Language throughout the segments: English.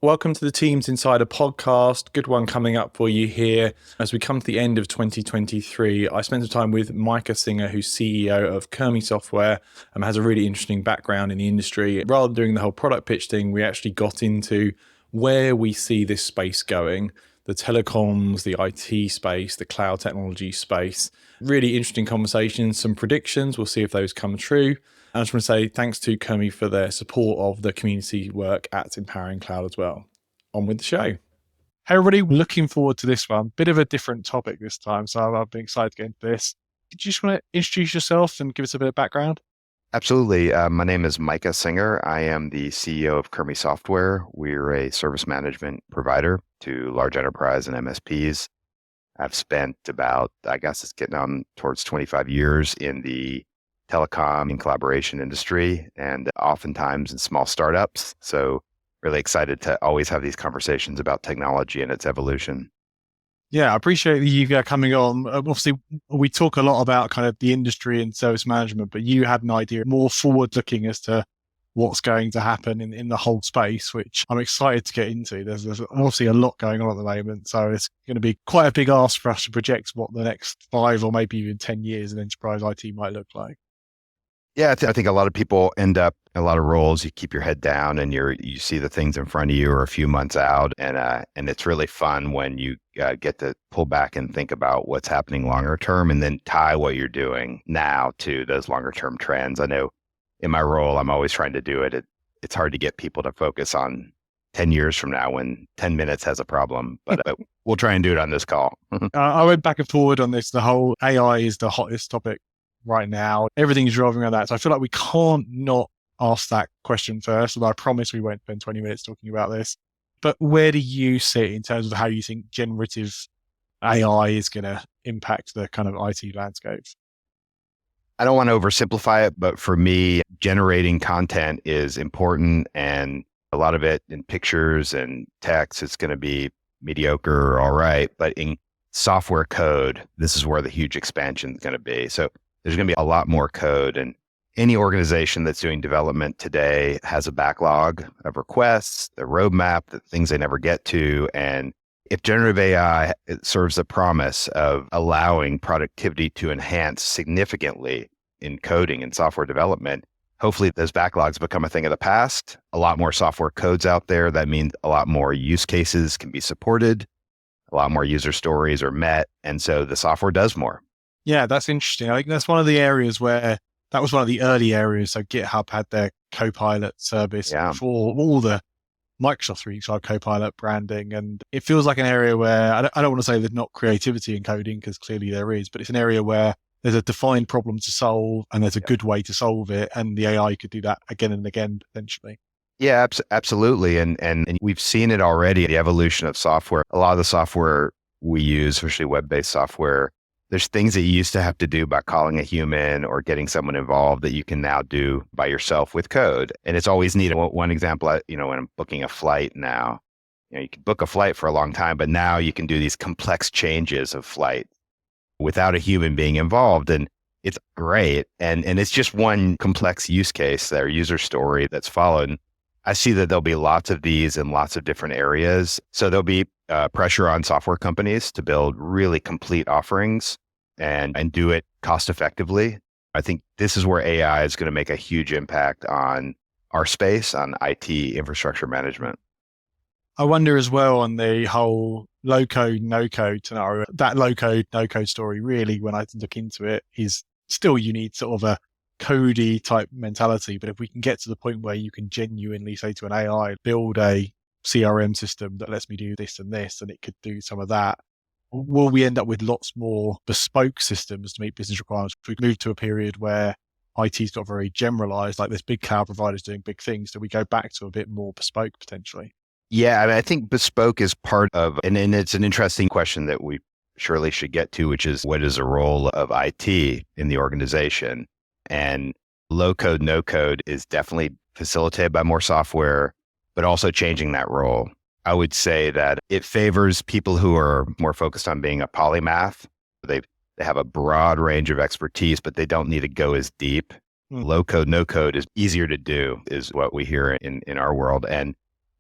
Welcome to the Teams Insider podcast. Good one coming up for you here. As we come to the end of 2023, I spent some time with Micah Singer, who's CEO of Kurmi Software, and has a really interesting background in the industry. Rather than doing the whole product pitch thing, we actually got into where we see this space going, the telecoms, the IT space, the cloud technology space. Really interesting conversations, some predictions. We'll see if those come true. I just want to say thanks to Kurmi for their support of the community work at Empowering Cloud as well. On with the show. Hey everybody, looking forward to this one. Bit of a different topic this time, so I've been excited to get into this. Do you just want to introduce yourself and give us a bit of background? Absolutely. My name is Micah Singer. I am the CEO of Kurmi Software. We're a service management provider to large enterprise and MSPs. I've spent about, it's getting on towards 25 years in the telecom and collaboration industry, and oftentimes in small startups. So really excited to always have these conversations about technology and its evolution. Yeah, I appreciate you coming on. Obviously, we talk a lot about kind of the industry and service management, but you had an idea more forward looking as to what's going to happen in the whole space, which I'm excited to get into. There's obviously a lot going on at the moment. So it's going to be quite a big ask for us to project what the next 5 or maybe even 10 years in enterprise IT might look like. Yeah, I think a lot of people end up in a lot of roles. You keep your head down and you see the things in front of you or a few months out. And it's really fun when you get to pull back and think about what's happening longer term and then tie what you're doing now to those longer term trends. I know in my role, I'm always trying to do it. It's hard to get people to focus on 10 years from now when 10 minutes has a problem, but we'll try and do it on this call. I went back and forward on this. The whole AI is the hottest topic right now. Everything's revolving around that. So I feel like we can't not ask that question first, although I promise we won't spend 20 minutes talking about this. But where do you sit in terms of how you think generative AI is going to impact the kind of IT landscape? I don't want to oversimplify it, but for me, generating content is important, and a lot of it in pictures and text, it's going to be mediocre or all right. But in software code, this is where the huge expansion is going to be. So there's going to be a lot more code, and any organization that's doing development today has a backlog of requests, the roadmap, the things they never get to. And if generative AI serves the promise of allowing productivity to enhance significantly in coding and software development, hopefully those backlogs become a thing of the past. A lot more software codes out there. That means a lot more use cases can be supported. A lot more user stories are met. And so the software does more. Yeah, that's interesting. I think that's one of the areas where that was one of the early areas. So GitHub had their Copilot service for all the Microsoft 365 Copilot branding. And it feels like an area where I don't want to say there's not creativity in coding, because clearly there is, but it's an area where there's a defined problem to solve and there's a good way to solve it. And the AI could do that again and again, potentially. Yeah, absolutely. And we've seen it already, the evolution of software. A lot of the software we use, especially web-based software, there's things that you used to have to do by calling a human or getting someone involved that you can now do by yourself with code. And it's always neat. One example, when I'm booking a flight now, you can book a flight for a long time, but now you can do these complex changes of flight without a human being involved. And it's great. And it's just one complex use case, their user story that's followed. I see that there'll be lots of these in lots of different areas. So there'll be pressure on software companies to build really complete offerings and do it cost effectively. I think this is where AI is going to make a huge impact on our space, on IT infrastructure management. I wonder as well on the whole low code, no code scenario. That low code, no code story really, when I look into it, is still you need sort of a codey type mentality. But if we can get to the point where you can genuinely say to an AI, build a CRM system that lets me do this, and it could do some of that, will we end up with lots more bespoke systems to meet business requirements? If we move to a period where IT's got very generalized, like there's big cloud providers doing big things, do we go back to a bit more bespoke potentially? Yeah, I think bespoke is part of, and it's an interesting question that we surely should get to, which is what is the role of IT in the organization? And low code, no code is definitely facilitated by more software, but also changing that role. I would say that it favors people who are more focused on being a polymath. They have a broad range of expertise, but they don't need to go as deep. Low code, no code is easier to do, is what we hear in our world. And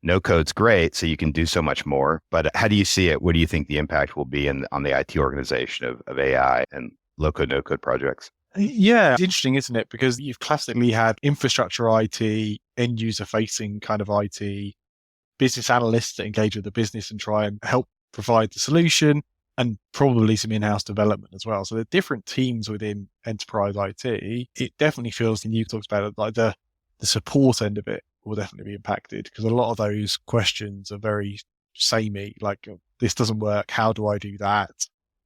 No code's great, so you can do so much more. But how do you see it? What do you think the impact will be on the IT organization of AI and low code, no code projects? Yeah, it's interesting, isn't it? Because you've classically had infrastructure IT, end user facing kind of IT, business analysts that engage with the business and try and help provide the solution, and probably some in-house development as well. So the different teams within enterprise IT, it definitely feels, and you talked about it, like the support end of it will definitely be impacted, because a lot of those questions are very samey, like, this doesn't work, how do I do that?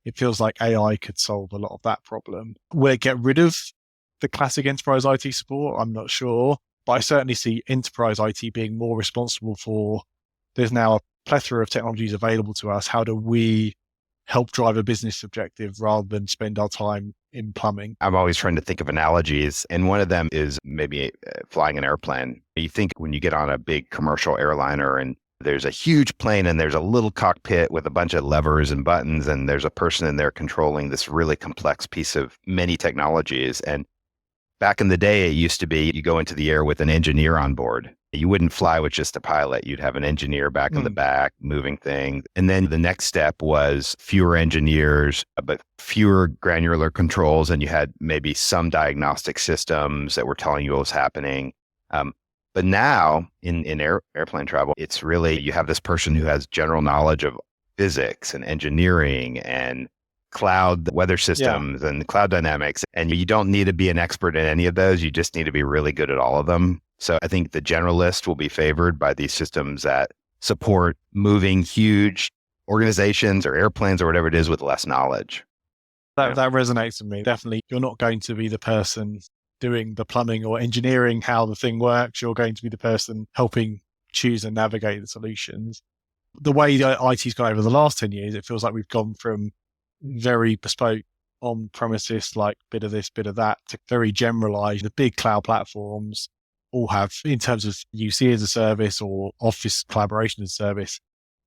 It feels like AI could solve a lot of that problem. Will it get rid of the classic enterprise IT support? I'm not sure. But I certainly see enterprise IT being more responsible for, there's now a plethora of technologies available to us. How do we help drive a business objective rather than spend our time in plumbing? I'm always trying to think of analogies, and one of them is maybe flying an airplane. You think when you get on a big commercial airliner and there's a huge plane and there's a little cockpit with a bunch of levers and buttons, and there's a person in there controlling this really complex piece of many technologies. And back in the day, it used to be you go into the air with an engineer on board. You wouldn't fly with just a pilot. You'd have an engineer back in the back moving things. And then the next step was fewer engineers, but fewer granular controls. And you had maybe some diagnostic systems that were telling you what was happening. But now in airplane travel, it's really, you have this person who has general knowledge of physics and engineering and cloud weather systems and cloud dynamics. And you don't need to be an expert in any of those. You just need to be really good at all of them. So I think the generalist will be favored by these systems that support moving huge organizations or airplanes or whatever it is with less knowledge. That resonates with me. Definitely, you're not going to be the person doing the plumbing or engineering how the thing works. You're going to be the person helping choose and navigate the solutions. The way that IT's gone over the last 10 years, it feels like we've gone from very bespoke on-premises, like bit of this, bit of that, to very generalized. The big cloud platforms all have, in terms of UC as a service or Office collaboration as a service,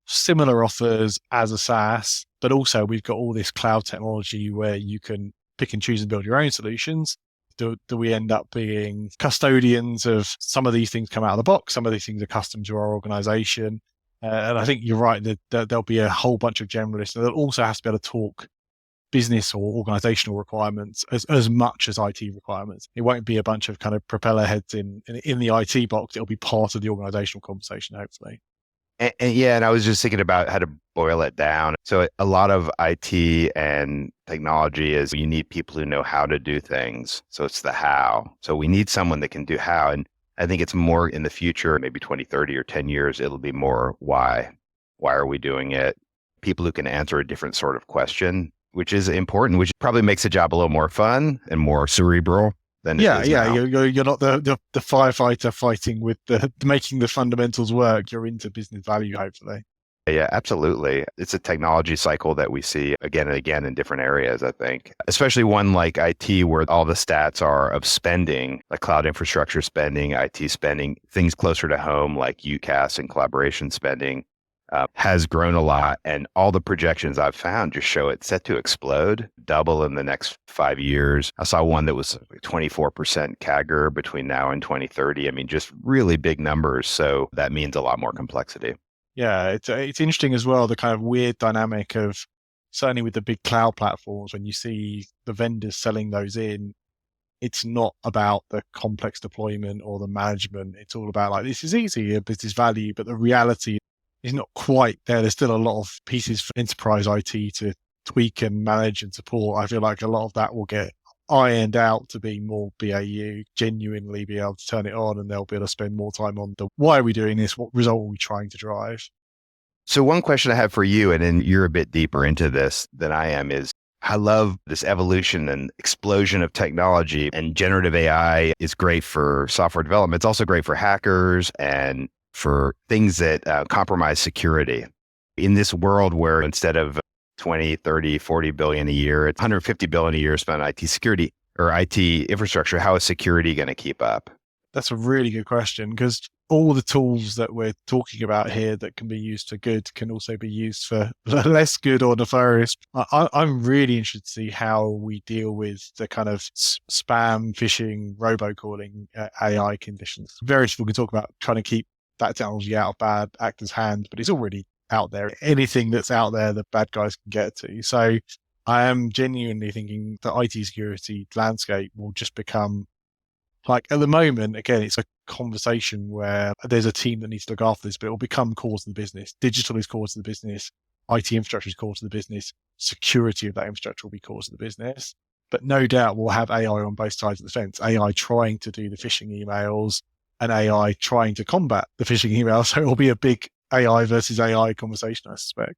similar offers as a SaaS, but also we've got all this cloud technology where you can pick and choose and build your own solutions. Do we end up being custodians of some of these things come out of the box? Some of these things are custom to our organization. And I think you're right that there'll be a whole bunch of generalists. And they'll also have to be able to talk business or organizational requirements as much as IT requirements. It won't be a bunch of kind of propeller heads in the IT box. It'll be part of the organizational conversation, hopefully. And I was just thinking about how to boil it down. So a lot of IT and technology is you need people who know how to do things. So it's the how. So we need someone that can do how. And I think it's more in the future, maybe 20, 30 or 10 years, it'll be more why. Why are we doing it? People who can answer a different sort of question, which is important, which probably makes the job a little more fun and more cerebral. Now. You're not the firefighter fighting with making the fundamentals work. You're into business value, hopefully. Yeah, absolutely. It's a technology cycle that we see again and again in different areas, I think, especially one like IT where all the stats are of spending, like cloud infrastructure spending, IT spending, things closer to home like UCaaS and collaboration spending has grown a lot. And all the projections I've found just show it set to explode, double in the next 5 years. I saw one that was 24% CAGR between now and 2030. I mean, just really big numbers. So that means a lot more complexity. Yeah, it's interesting as well, the kind of weird dynamic of, certainly with the big cloud platforms, when you see the vendors selling those in, it's not about the complex deployment or the management. It's all about like, this is easy, business value, but the reality is not quite there. There's still a lot of pieces for enterprise IT to tweak and manage and support. I feel like a lot of that will get ironed out to be more BAU, genuinely be able to turn it on, and they'll be able to spend more time on the why are we doing this? What result are we trying to drive? So one question I have for you, and then you're a bit deeper into this than I am, is I love this evolution and explosion of technology, and generative AI is great for software development. It's also great for hackers and for things that compromise security. In this world where instead of 20, 30, 40 billion a year, it's 150 billion a year spent on IT security or IT infrastructure, how is security going to keep up? That's a really good question, because all the tools that we're talking about here that can be used for good can also be used for less good or nefarious. I'm really interested to see how we deal with the kind of spam, phishing, robocalling AI conditions. Various people can talk about trying to keep that technology out of bad actors' hands, but it's already out there. Anything that's out there, the bad guys can get to. So I am genuinely thinking the IT security landscape will just become like, at the moment, again, it's a conversation where there's a team that needs to look after this, but it will become core to the business. Digital is core to the business. IT infrastructure is core to the business. Security of that infrastructure will be core to the business. But no doubt we'll have AI on both sides of the fence. AI trying to do the phishing emails and AI trying to combat the phishing emails. So it will be a big AI versus AI conversation, I suspect.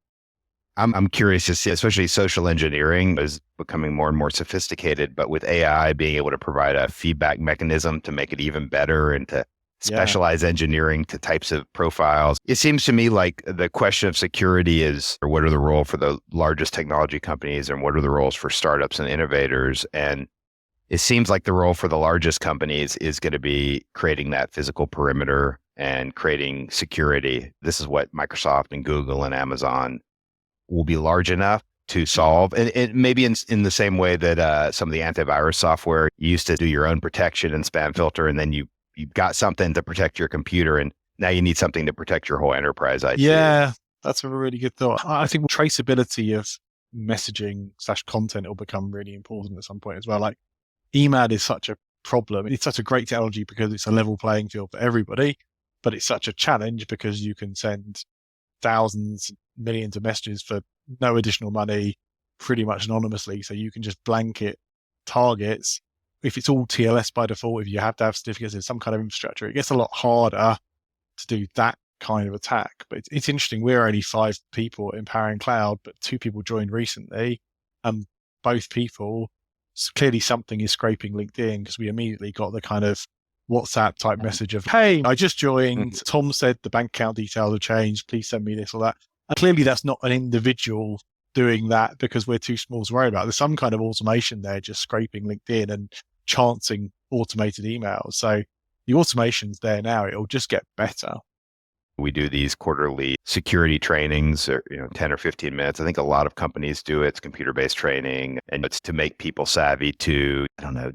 I'm curious to see, especially social engineering is becoming more and more sophisticated, but with AI being able to provide a feedback mechanism to make it even better and to specialize engineering to types of profiles. It seems to me like the question of security is, or what are the role for the largest technology companies and what are the roles for startups and innovators? And it seems like the role for the largest companies is going to be creating that physical perimeter and creating security. This is what Microsoft and Google and Amazon will be large enough to solve. And it maybe in the same way that some of the antivirus software, you used to do your own protection and spam filter, and then you got something to protect your computer, and now you need something to protect your whole enterprise IT. Yeah, that's a really good thought. I think traceability of messaging/content will become really important at some point as well. Like, email is such a problem. It's such a great technology because it's a level playing field for everybody, but it's such a challenge because you can send thousands, millions of messages for no additional money, pretty much anonymously. So you can just blanket targets. If it's all TLS by default, if you have to have certificates in some kind of infrastructure, it gets a lot harder to do that kind of attack. But it's interesting. We're only 5 people at Empowering Cloud, but 2 people joined recently. Both people, clearly something is scraping LinkedIn because we immediately got the kind of WhatsApp type message of, hey, I just joined. Tom said the bank account details have changed. Please send me this or that. And clearly that's not an individual doing that because we're too small to worry about. There's some kind of automation there, just scraping LinkedIn and chancing automated emails. So the automation's there now. It'll just get better. We do these quarterly security trainings, or 10 or 15 minutes. I think a lot of companies do it. It's computer-based training, and it's to make people savvy to,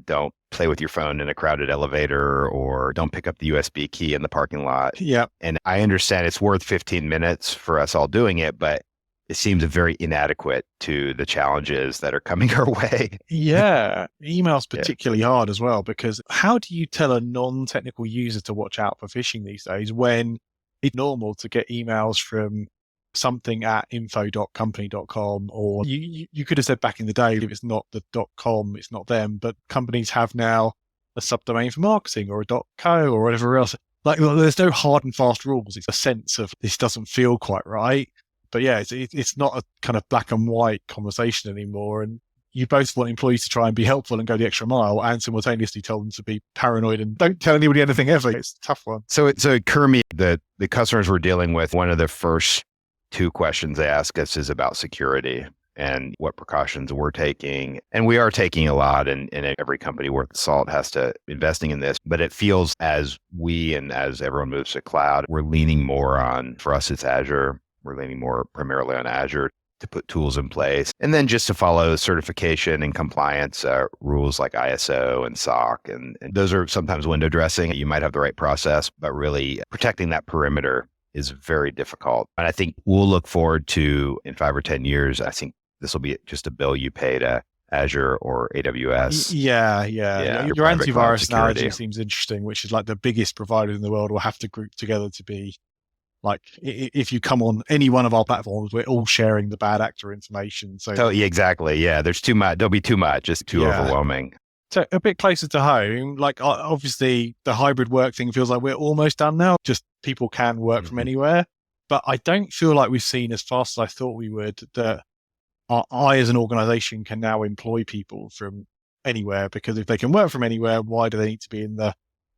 don't play with your phone in a crowded elevator, or don't pick up the USB key in the parking lot. Yeah. And I understand it's worth 15 minutes for us all doing it, but it seems very inadequate to the challenges that are coming our way. Yeah. Email's particularly hard as well, because how do you tell a non-technical user to watch out for phishing these days when it's normal to get emails from something at info.company.com, or you could have said back in the day, if it's not the .com, it's not them, but companies have now a subdomain for marketing or a .co or whatever else. Like, there's no hard and fast rules. It's a sense of this doesn't feel quite right. But yeah, it's not a kind of black and white conversation anymore. And you both want employees to try and be helpful and go the extra mile, and simultaneously tell them to be paranoid and don't tell anybody anything ever. It's a tough one. So Kurmi, the customers we're dealing with, one of the first 2 questions they ask us is about security and what precautions we're taking. And we are taking a lot, and every company worth salt has to investing in this. But it feels as we and as everyone moves to cloud, we're leaning more on, for us, it's Azure. We're leaning more primarily on Azure to put tools in place. And then just to follow certification and compliance rules like ISO and SOC. And those are sometimes window dressing. You might have the right process, but really protecting that perimeter is very difficult. And I think we'll look forward to, in 5 or 10 years, I think this will be just a bill you pay to Azure or AWS. Yeah. Your antivirus analogy seems interesting, which is like the biggest provider in the world will have to group together to be like, if you come on any one of our platforms, we're all sharing the bad actor information. So yeah, exactly. Yeah, there's too much. There'll be too much. It's too overwhelming. So a bit closer to home, like obviously the hybrid work thing feels like we're almost done now. Just people can work from anywhere. But I don't feel like we've seen as fast as I thought we would that I as an organization can now employ people from anywhere, because if they can work from anywhere, why do they need to be in the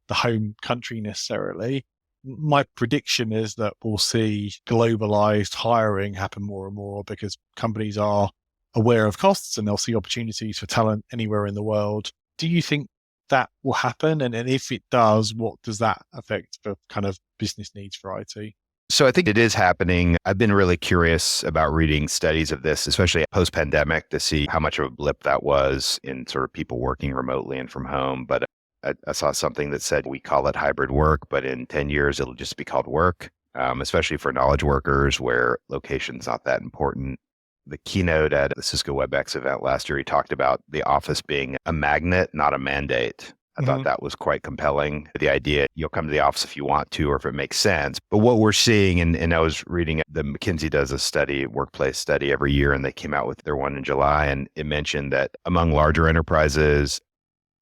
home country necessarily? My prediction is that we'll see globalized hiring happen more and more because companies are aware of costs and they'll see opportunities for talent anywhere in the world. Do you think that will happen? And if it does, what does that affect for kind of business needs for IT? So I think it is happening. I've been really curious about reading studies of this, especially post-pandemic, to see how much of a blip that was in sort of people working remotely and from home. But I saw something that said we call it hybrid work, but in 10 years, it'll just be called work, especially for knowledge workers where location's not that important. The keynote at the Cisco WebEx event last year, he talked about the office being a magnet, not a mandate. I thought that was quite compelling. The idea you'll come to the office if you want to or if it makes sense. But what we're seeing, and I was reading the McKinsey does a study, workplace study every year, and they came out with their one in July. And it mentioned that among larger enterprises,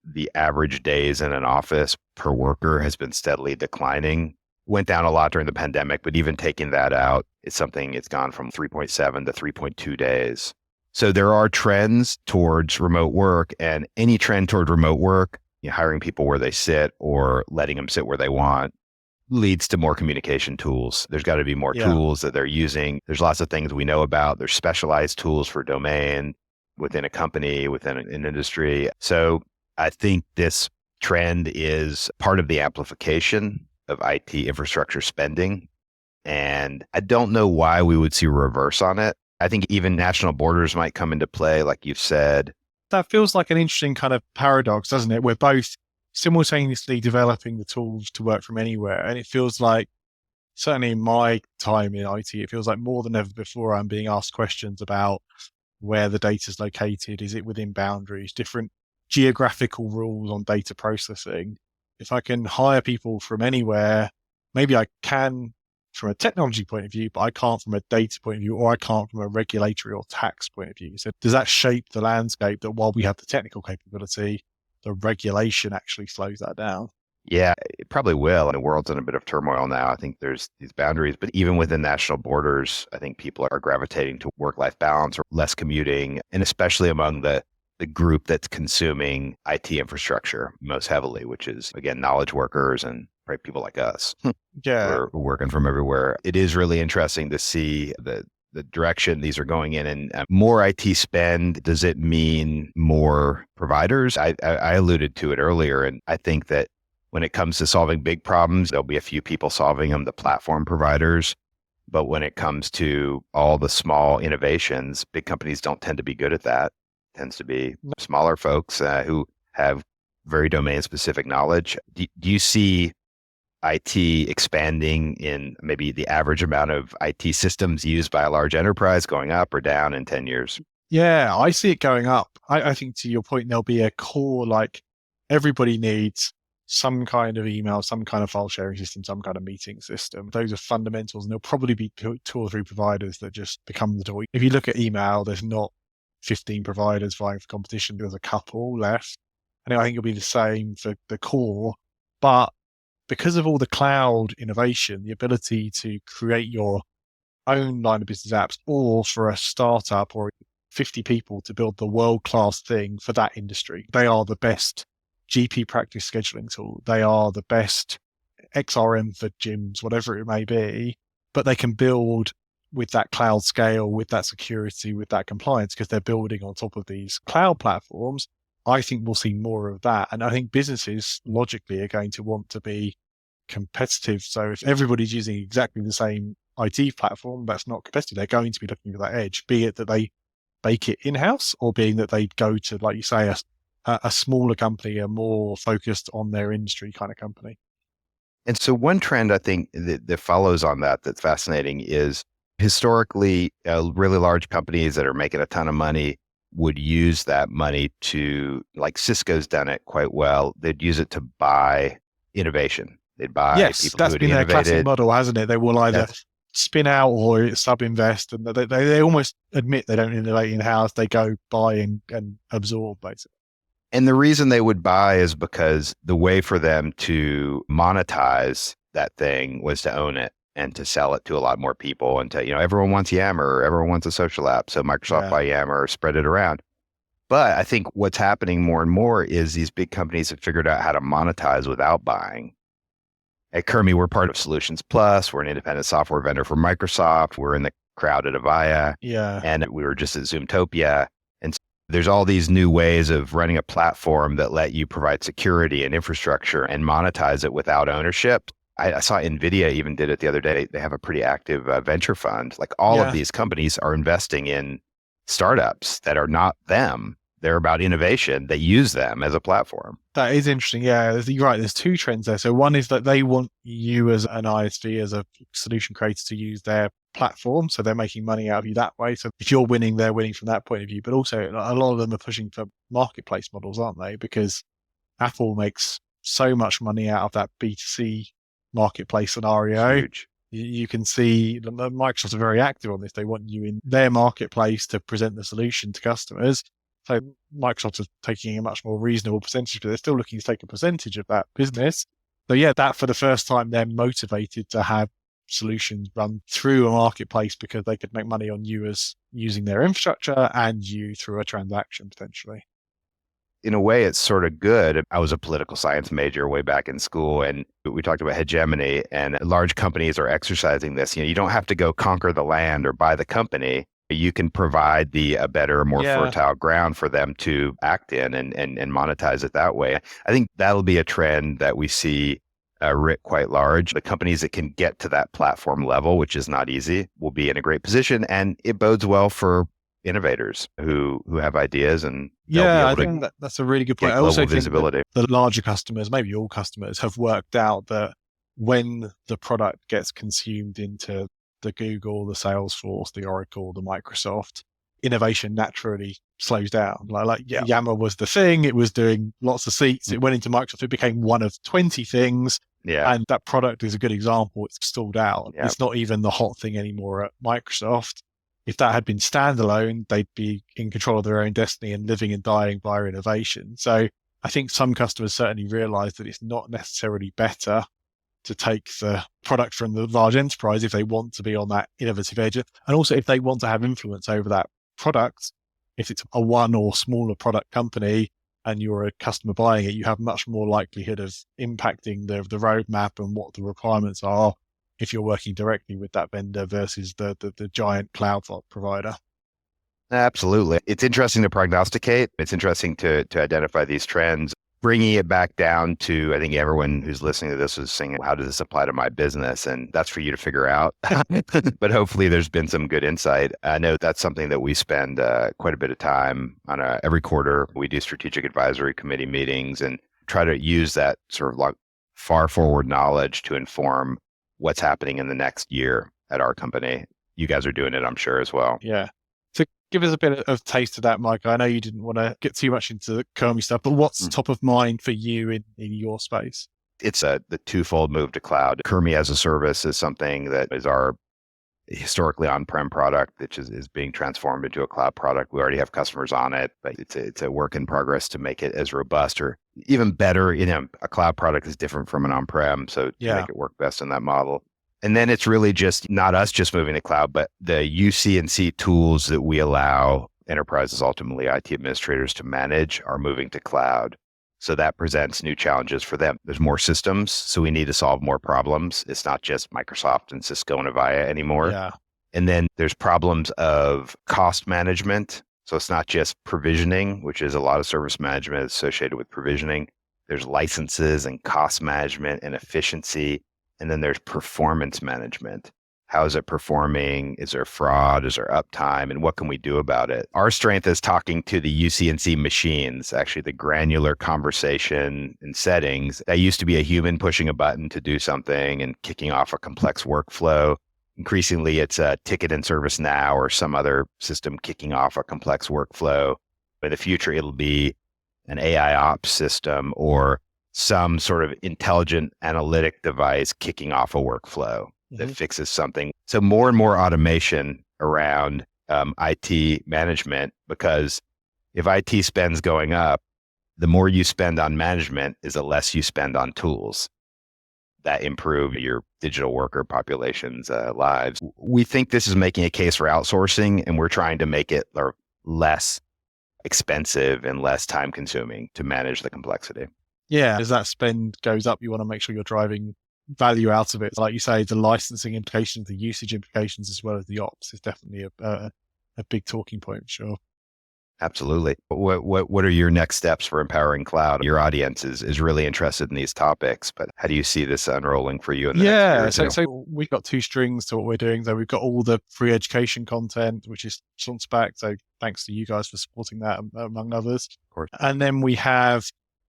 the average days in an office per worker has been steadily declining. Went down a lot during the pandemic, but even taking that out, it's gone from 3.7 to 3.2 days. So there are trends towards remote work, and any trend toward remote work, hiring people where they sit or letting them sit where they want, leads to more communication tools. There's got to be more tools that they're using. There's lots of things we know about. There's specialized tools for domain within a company, within an industry. So I think this trend is part of the amplification of IT infrastructure spending. And I don't know why we would see a reverse on it. I think even national borders might come into play, like you've said. That feels like an interesting kind of paradox, doesn't it? We're both simultaneously developing the tools to work from anywhere. And it feels like, certainly in my time in IT, it feels like more than ever before I'm being asked questions about where the data is located. Is it within boundaries? Different geographical rules on data processing. If I can hire people from anywhere, maybe I can from a technology point of view, but I can't from a data point of view, or I can't from a regulatory or tax point of view. So does that shape the landscape that while we have the technical capability, the regulation actually slows that down? Yeah, it probably will. And the world's in a bit of turmoil now. I think there's these boundaries, but even within national borders, I think people are gravitating to work-life balance or less commuting, and especially among the group that's consuming IT infrastructure most heavily, which is, again, knowledge workers and right, people like us. We're working from everywhere. It is really interesting to see the direction these are going in, and more IT spend. Does it mean more providers? I alluded to it earlier, and I think that when it comes to solving big problems, there'll be a few people solving them, the platform providers. But when it comes to all the small innovations, big companies don't tend to be good at that. It tends to be smaller folks who have very domain-specific knowledge. Do you see IT expanding in maybe the average amount of IT systems used by a large enterprise going up or down in 10 years? Yeah, I see it going up. I think to your point, there'll be a core, like everybody needs some kind of email, some kind of file sharing system, some kind of meeting system. Those are fundamentals, and there'll probably be two or three providers that just become the door. If you look at email, there's not 15 providers vying for competition. There's a couple left. And I think it'll be the same for the core. But because of all the cloud innovation, the ability to create your own line of business apps, or for a startup or 50 people to build the world-class thing for that industry, they are the best GP practice scheduling tool. They are the best XRM for gyms, whatever it may be, but they can build with that cloud scale, with that security, with that compliance, because they're building on top of these cloud platforms. I think we'll see more of that. And I think businesses logically are going to want to be competitive. So if everybody's using exactly the same IT platform, that's not competitive. They're going to be looking for that edge, be it that they bake it in-house, or being that they go to, like you say, a smaller company, a more focused on their industry kind of company. And so one trend I think that follows on that's fascinating is historically, really large companies that are making a ton of money would use that money to, like Cisco's done it quite well, they'd use it to buy innovation. They'd buy people that's who had been their classic innovated. model, hasn't it? They will either spin out or sub-invest, and they almost admit they don't innovate in-house. They go buy and absorb, basically. And the reason they would buy is because the way for them to monetize that thing was to own it and to sell it to a lot more people, and to, everyone wants Yammer, everyone wants a social app. So Microsoft buy Yammer, spread it around. But I think what's happening more and more is these big companies have figured out how to monetize without buying. At Kurmi, we're part of Solutions Plus. We're an independent software vendor for Microsoft. We're in the crowd at Avaya. And we were just at Zoomtopia. And so there's all these new ways of running a platform that let you provide security and infrastructure and monetize it without ownership. I saw NVIDIA even did it the other day. They have a pretty active venture fund. Like all of these companies are investing in startups that are not them, they're about innovation. They use them as a platform. That is interesting. Yeah, you're right. There's two trends there. So one is that they want you as an ISV, as a solution creator, to use their platform. So they're making money out of you that way. So if you're winning, they're winning from that point of view. But also a lot of them are pushing for marketplace models, aren't they? Because Apple makes so much money out of that B2C marketplace scenario. Huge. You can see Microsoft are very active on this. They want you in their marketplace to present the solution to customers. So Microsoft is taking a much more reasonable percentage, but they're still looking to take a percentage of that business. So yeah, that for the first time, they're motivated to have solutions run through a marketplace because they could make money on you as using their infrastructure and you through a transaction potentially. In a way, it's sort of good. I was a political science major way back in school, and we talked about hegemony, and large companies are exercising this. You don't have to go conquer the land or buy the company. You can provide a better, more fertile ground for them to act in and monetize it that way. I think that'll be a trend that we see writ quite large. The companies that can get to that platform level, which is not easy, will be in a great position, and it bodes well for innovators who have ideas, and I think that's a really good point. I also think visibility. The larger customers, maybe all customers, have worked out that when the product gets consumed into the Google, the Salesforce, the Oracle, the Microsoft, innovation naturally slows down. Yammer was the thing. It was doing lots of seats. It went into Microsoft. It became one of 20 things. Yeah. And that product is a good example. It's stalled out. Yeah. It's not even the hot thing anymore at Microsoft. If that had been standalone, they'd be in control of their own destiny and living and dying via innovation. So I think some customers certainly realize that it's not necessarily better to take the product from the large enterprise if they want to be on that innovative edge. And also if they want to have influence over that product, if it's a one or smaller product company and you're a customer buying it, you have much more likelihood of impacting the roadmap and what the requirements are if you're working directly with that vendor versus the giant cloud provider. Absolutely. It's interesting to prognosticate. It's interesting to identify these trends. Bringing it back down to, I think everyone who's listening to this is saying, how does this apply to my business? And that's for you to figure out. But hopefully there's been some good insight. I know that's something that we spend quite a bit of time on every quarter. We do strategic advisory committee meetings and try to use that sort of like far forward knowledge to inform what's happening in the next year at our company. You guys are doing it, I'm sure, as well. Yeah. To give us a bit of taste of that, Micah, I know you didn't want to get too much into the Kurmi stuff, but what's top of mind for you in your space? It's the twofold move to cloud. Kurmi as a service is something that is our historically on-prem product, which is being transformed into a cloud product. We already have customers on it, but it's a work in progress to make it as robust or even better. A cloud product is different from an on-prem, so to make it work best in that model. And then it's really just not us just moving to cloud, but the UC&C tools that we allow enterprises, ultimately IT administrators, to manage are moving to cloud. So that presents new challenges for them. There's more systems, so we need to solve more problems. It's not just Microsoft and Cisco and Avaya anymore. Yeah. And then there's problems of cost management. So it's not just provisioning, which is a lot of service management associated with provisioning. There's licenses and cost management and efficiency. And then there's performance management. How is it performing? Is there fraud? Is there uptime? And what can we do about it? Our strength is talking to the UC&C machines, actually the granular conversation and settings. That used to be a human pushing a button to do something and kicking off a complex workflow. Increasingly, it's a ticket in ServiceNow or some other system kicking off a complex workflow. In the future, it'll be an AI ops system or some sort of intelligent analytic device kicking off a workflow that fixes something. So more and more automation around IT management, because if IT spend's going up, the more you spend on management is the less you spend on tools that improve your digital worker population's lives. We think this is making a case for outsourcing, and we're trying to make it less expensive and less time consuming to manage the complexity. Yeah, as that spend goes up, you want to make sure you're driving value out of it. Like you say, the licensing implications, the usage implications, as well as the ops is definitely a big talking point, sure. Absolutely. What are your next steps for empowering cloud? Your audience is really interested in these topics, but how do you see this unrolling for you in the next year or two? So we've got two strings to what we're doing. So we've got all the free education content, which is Sean's back. So thanks to you guys for supporting that, among others. Of course. And then we have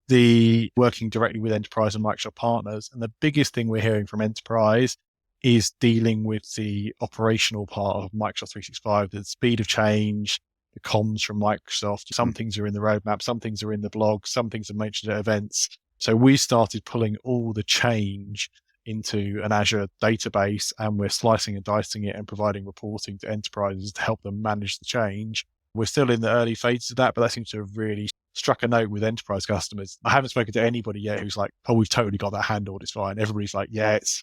the working directly with enterprise and Microsoft partners. And the biggest thing we're hearing from enterprise is dealing with the operational part of Microsoft 365, the speed of change, the comms from Microsoft. Some things are in the roadmap, some things are in the blog, some things are mentioned at events. So we started pulling all the change into an Azure database, and we're slicing and dicing it and providing reporting to enterprises to help them manage the change. We're still in the early phases of that, but that seems to have really struck a note with enterprise customers. I haven't spoken to anybody yet who's like, oh, we've totally got that handled, it's fine. Everybody's like, yeah, it's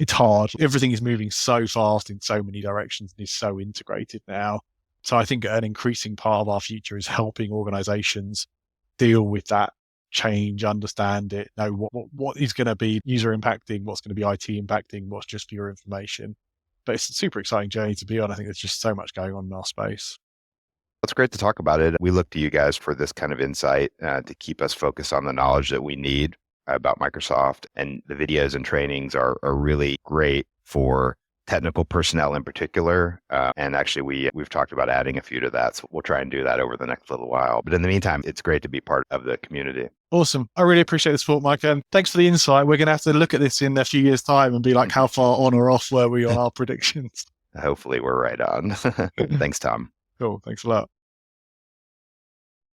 hard. Everything is moving so fast in so many directions and is so integrated now. So I think an increasing part of our future is helping organizations deal with that change, understand it, know what is going to be user impacting, what's going to be IT impacting, what's just for your information. But it's a super exciting journey to be on. I think there's just so much going on in our space. It's great to talk about it. We look to you guys for this kind of insight to keep us focused on the knowledge that we need about Microsoft. And the videos and trainings are really great for technical personnel in particular. And actually, we've talked about adding a few to that. So we'll try and do that over the next little while. But in the meantime, it's great to be part of the community. Awesome. I really appreciate the support, Micah. And thanks for the insight. We're going to have to look at this in a few years' time and be like, how far on or off were we on our predictions? Hopefully, we're right on. Thanks, Tom. Cool. Thanks a lot.